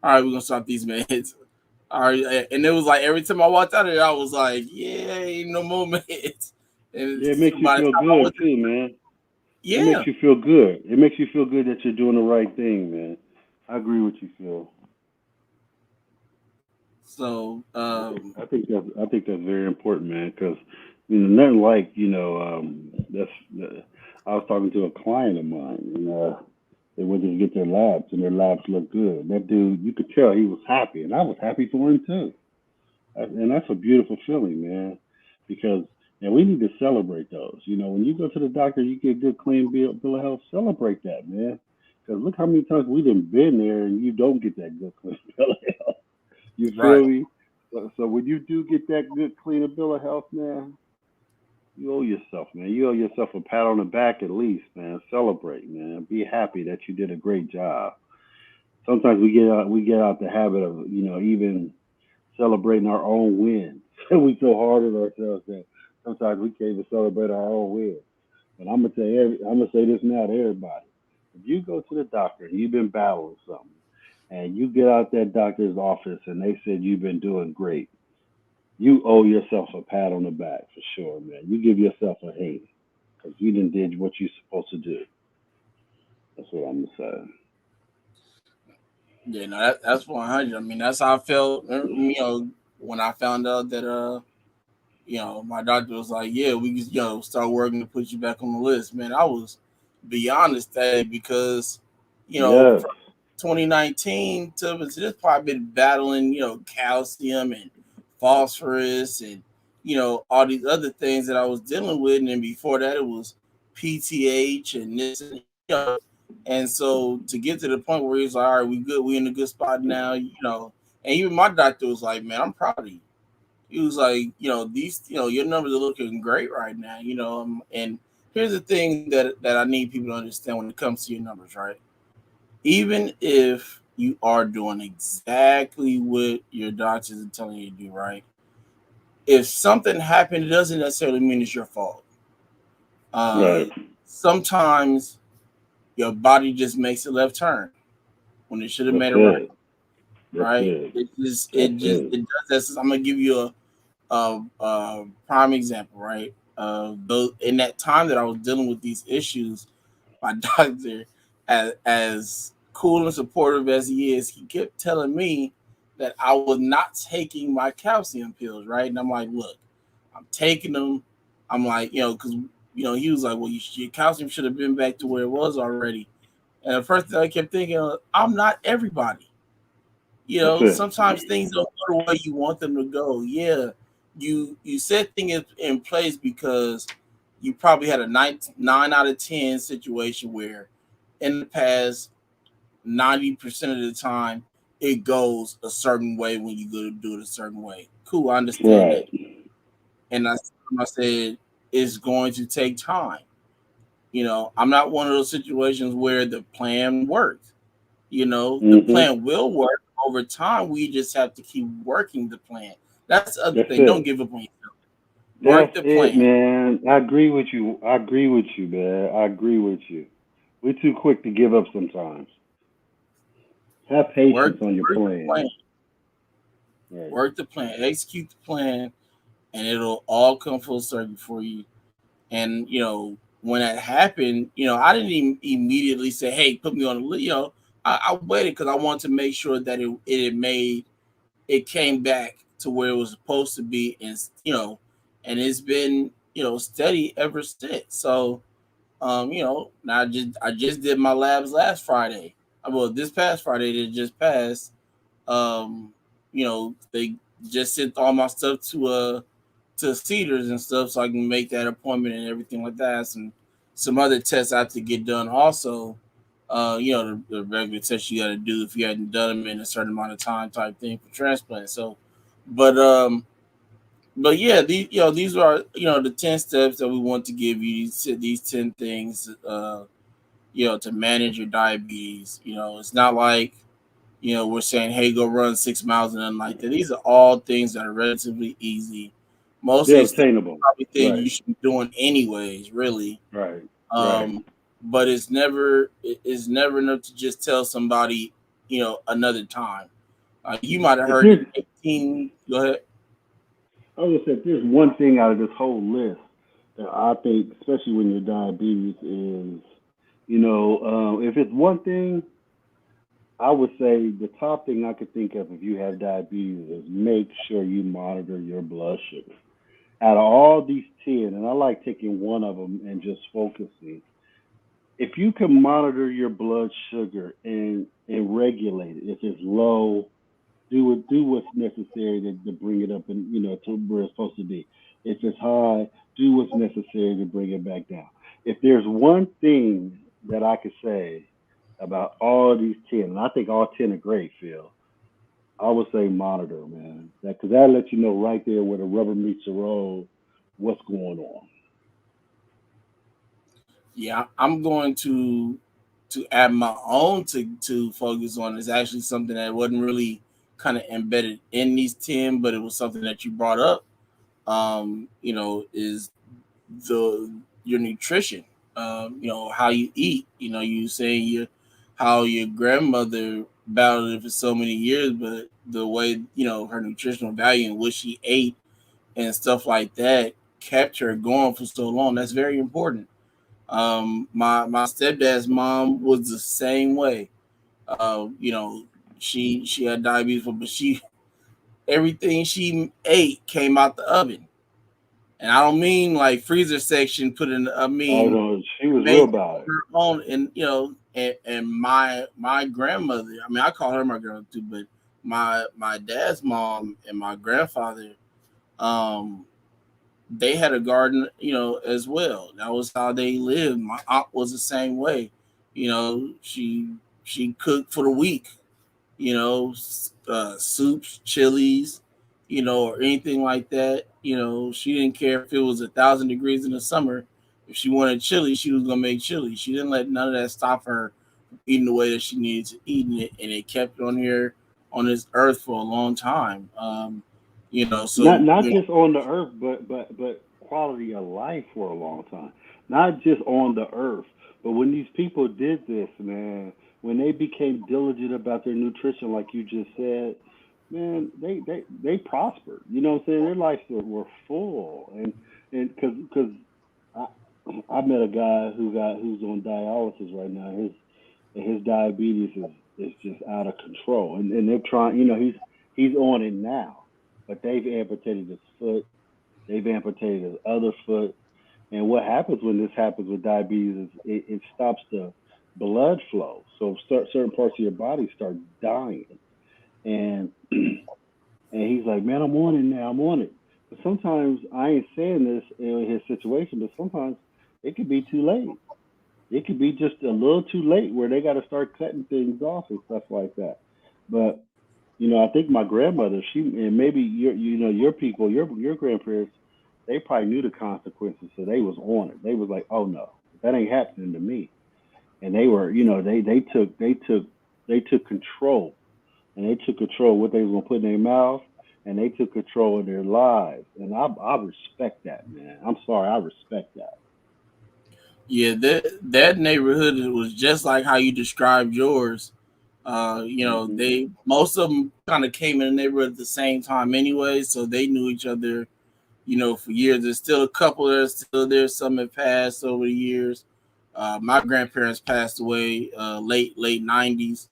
All right, we're gonna stop these meds. All right, and it was like every time I walked out of there, I was like, yeah, ain't no more meds. And Yeah, it makes you by the feel time I good went, too, man. It makes yeah. you feel good. It makes you feel good that you're doing the right thing, man. I agree with you, Phil. So I think that's very important, man. Because nothing like that's. I was talking to a client of mine, and they went to get their labs, and their labs looked good. That dude, you could tell he was happy, and I was happy for him too. And that's a beautiful feeling, man. Because and we need to celebrate those. When you go to the doctor, you get a good, clean bill of health. Celebrate that, man. Because look how many times we done been there, and you don't get that good, clean bill of health. You right, feel me? So when you do get that good, clean bill of health, man, you owe yourself, man. You owe yourself a pat on the back at least, man. Celebrate, man. Be happy that you did a great job. Sometimes we get out the habit of even celebrating our own wins. We so hard on ourselves that sometimes we can't even celebrate our own wins. But I'm gonna say this now to everybody: if you go to the doctor and you've been battling something, and you get out that doctor's office and they said you've been doing great, you owe yourself a pat on the back for sure, man. You give yourself a hey, because you done did what you're supposed to do. That's what I'm gonna yeah, no, that's 100. I mean, that's how I felt. When I found out that my doctor was like, "Yeah, we just start working to put you back on the list." Man, I was beyond ecstatic because say. Yes, from 2019 to this probably been battling calcium and phosphorus and all these other things that I was dealing with, and then before that it was PTH and this and so to get to the point where he's like, "All right, we good, we in a good spot now," and even my doctor was like, "Man, I'm proud of you." He was like, these, your numbers are looking great right now, and here's the thing that I need people to understand when it comes to your numbers, right? Even if you are doing exactly what your doctors are telling you to do, right? If something happened, it doesn't necessarily mean it's your fault. right. Sometimes your body just makes a left turn when it should have That's made a right, it. That's right? it. That's It it. does that. I'm gonna give you a prime example, right? Those in that time that I was dealing with these issues, my doctor, as cool and supportive as he is, he kept telling me that I was not taking my calcium pills, right? And I'm like, look, I'm taking them. I'm like, because he was like, well, your calcium should have been back to where it was already. And the first thing I kept thinking, I'm not everybody. That's it. Sometimes things don't go the way you want them to go. Yeah, you set things in place because you probably had a nine out of 10 situation where in the past 90% of the time it goes a certain way when you go to do it a certain way. Cool, I understand that. Right. And I said it's going to take time. I'm not one of those situations where the plan worked. The Mhm. plan will work over time. We just have to keep working the plan. That's the other That's thing. Don't it. give up on yourself. That's Work the it, plan. man. I agree with you. I agree with you, man. I agree with you. We're too quick to give up sometimes. Have Work patience on your work the plan. plan. Right. Work the plan. Execute the plan, and it'll all come full circle for you. And when that happened, I didn't even immediately say, "Hey, put me on the list." I waited because I wanted to make sure that it came back to where it was supposed to be, and and it's been steady ever since. So now I just did my labs last Friday. Well, this past Friday that just passed. They just sent all my stuff to Cedars and stuff, so I can make that appointment and everything like that. Some other tests I have to get done also. the regular tests you got to do if you hadn't done them in a certain amount of time type thing for transplant. So, but yeah, these are the 10 steps that we want to give you. These 10 things, to manage your diabetes. It's not like we're saying, hey, go run 6 miles and nothing like that. These are all things that are relatively easy. Most of They're these things are obtainable. probably things you Right. should be doing anyways, really. Right. Right. Um, but it's never enough to just tell somebody, another time. You might have If heard there's, it 18. Go ahead. I was gonna say, if there's one thing out of this whole list that I think, especially when you're diabetes, is if it's one thing, I would say the top thing I could think of if you have diabetes is make sure you monitor your blood sugar. Out of all these 10, and I like taking one of them and just focusing, if you can monitor your blood sugar and regulate it, if it's low, do what's necessary to bring it up and to where it's supposed to be. If it's high, do what's necessary to bring it back down. If there's one thing that I could say about all these 10, and I think all 10 are great, Phil, I would say monitor, man. Because that lets you know right there where the rubber meets the road what's going on. Yeah, I'm going to add my own to focus on is actually something that wasn't really kind of embedded in these 10, but it was something that you brought up. Is the your nutrition. How you eat. You say how your grandmother battled it for so many years, but the way her nutritional value and what she ate and stuff like that kept her going for so long. That's very important. My stepdad's mom was the same way. She had diabetes, but she everything she ate came out the oven, and I don't mean like freezer section put in. I Oh mean no, she was real made about it. her own, and and my grandmother. I mean, I call her my grandmother too, but my dad's mom and my grandfather, um, they had a garden, as well. That was how they lived. My aunt was the same way. She cooked for the week. Soups, chilies, or anything like that. She didn't care if it was 1,000 degrees in the summer. If she wanted chili, she was gonna make chili. She didn't let none of that stop her from eating the way that she needed to eat it, and it kept on here on this earth for a long time. Not So not just on the earth, but quality of life for a long time. Not just on the earth, but when these people did this, man, when they became diligent about their nutrition, like you just said, man, they prospered. You know what I'm saying? Their lives were full, and because I I met a guy who's on dialysis right now. His diabetes is just out of control, and they're trying. He's on it now, but they've amputated his foot. They've amputated his other foot. And what happens when this happens with diabetes is it stops the blood flow. So certain parts of your body start dying. And and he's like, man, I'm on it now. I'm on it. But sometimes I ain't saying this in his situation, but sometimes it could be too late. It could be just a little too late where they got to start cutting things off and stuff like that. But I think my grandmother, she and maybe your people, your grandparents, they probably knew the consequences, so they was on it. They was like, oh no, that ain't happening to me. And they were, they took control, and they took control of what they was gonna put in their mouth, and they took control of their lives. And I respect that, man. I'm sorry, I respect that. yeah, that neighborhood was just like how you described yours. Hmm. They most of them kind of came in the neighborhood at the same time anyway, so they knew each other, for years. There's still a couple that are still there. Some have passed over the years. My grandparents passed away late '90s,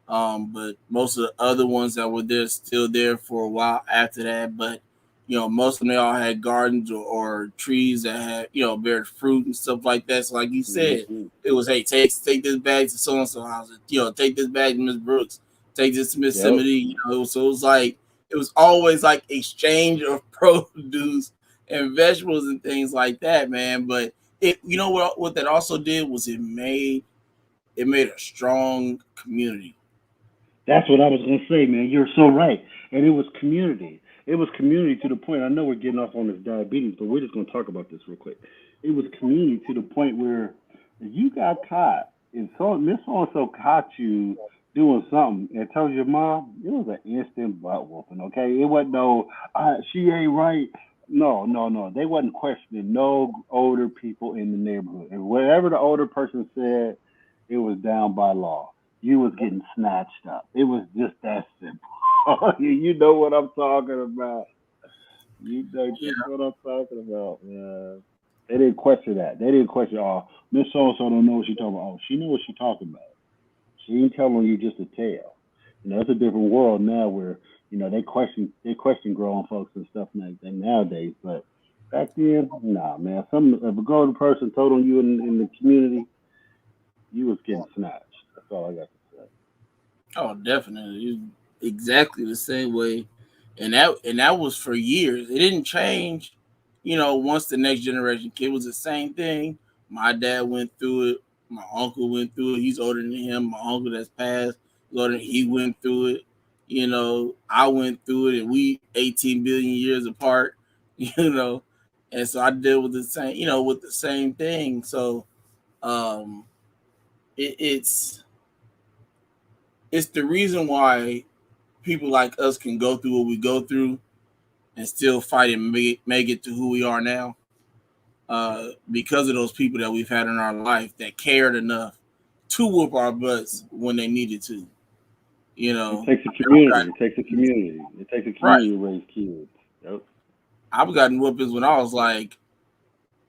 but most of the other ones that were there still there for a while after that. But most of them they all had gardens or trees that had bear fruit and stuff like that. So like you said, Hmm. it was, hey, take this bag to so and so house. Take this bag to Miss Brooks. Take this to Miss Yep. Yosemite. So it was like it was always like exchange of produce and vegetables and things like that, man. But it, what that also did was it made it made a strong community. That's what I was gonna say, man. You're so right. And it was community. It was community to the point. I know we're getting off on this diabetes, but we're just gonna talk about this real quick. It was community to the point where if you got caught, if so Miss So and so caught you doing something and told your mom, it was an instant butt whooping. Okay, it wasn't no she ain't right. No, no, no. They wasn't questioning no older people in the neighborhood. And whatever the older person said, it was down by law. You was getting snatched up. It was just that simple. You know what I'm talking about. You know Yeah, just what I'm talking about, man. They didn't question that. They didn't question, oh, Miss So and so don't know what she talking about. Oh, she knew what she talking about. She ain't telling you just a tale. It's a different world now where they question grown folks and stuff like that nowadays. But back then, nah, man. Some if a grown person told on you in the community, you was getting snatched. That's all I got to oh, definitely. It was exactly the same way, and that was for years. It didn't change. Once the next generation kid was the same thing. My dad went through it. My uncle went through it. He's older than him. My uncle that's passed, he went through it. I went through it, and we 18 billion years apart. You know, and so I deal with the same. With the same thing. So um, it's the reason why people like us can go through what we go through and still fight and make it to who we are now, because of those people that we've had in our life that cared enough to whoop our butts when they needed to. It I've takes a community. It takes a gotten, community. It takes a right. community to raise kids. Yep. I've gotten whoopings when I was like,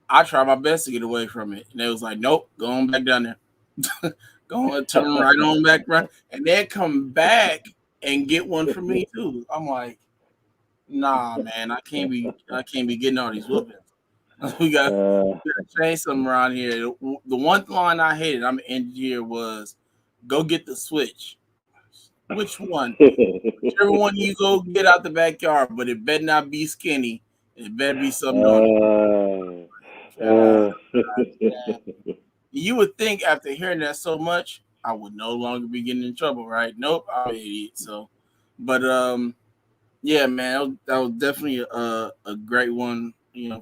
I tried my best to get away from it, and they was like, "Nope, go on back down there, go on, turn right on back around," and then come back and get one for me too. I'm like, nah, man, I can't be getting all these whoopings. we got uh, we got to change something around here. The one line I hated, I'm ending here, was go get the switch. Which one? Whichever one you go get out the backyard, but it better not be skinny. It better be something on it. uh, God, you would think after hearing that so much, I would no longer be getting in trouble, right? Nope, I'm an idiot. So, but yeah, man, that was definitely a great one,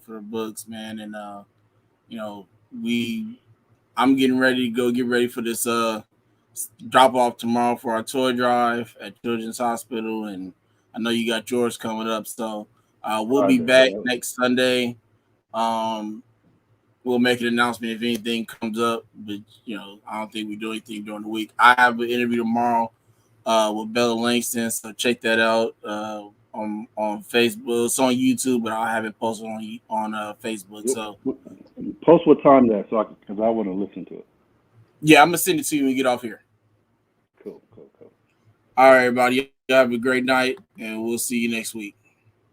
for the books, man. And you know, we I'm getting ready to go get ready for this drop off tomorrow for our toy drive at Children's Hospital, and I know you got yours coming up, so we'll I be do. back Yep. next Sunday. Um, we'll make an announcement if anything comes up, but I don't think we do anything during the week. I have an interview tomorrow with Bella Langston, so check that out on Facebook. It's on YouTube, but I'll have it posted on Facebook. So Post what time that so because I want to listen to it. yeah, I'm gonna send it to you when we get off here. Cool, cool, cool. All right, everybody. You have a great night, and we'll see you next week.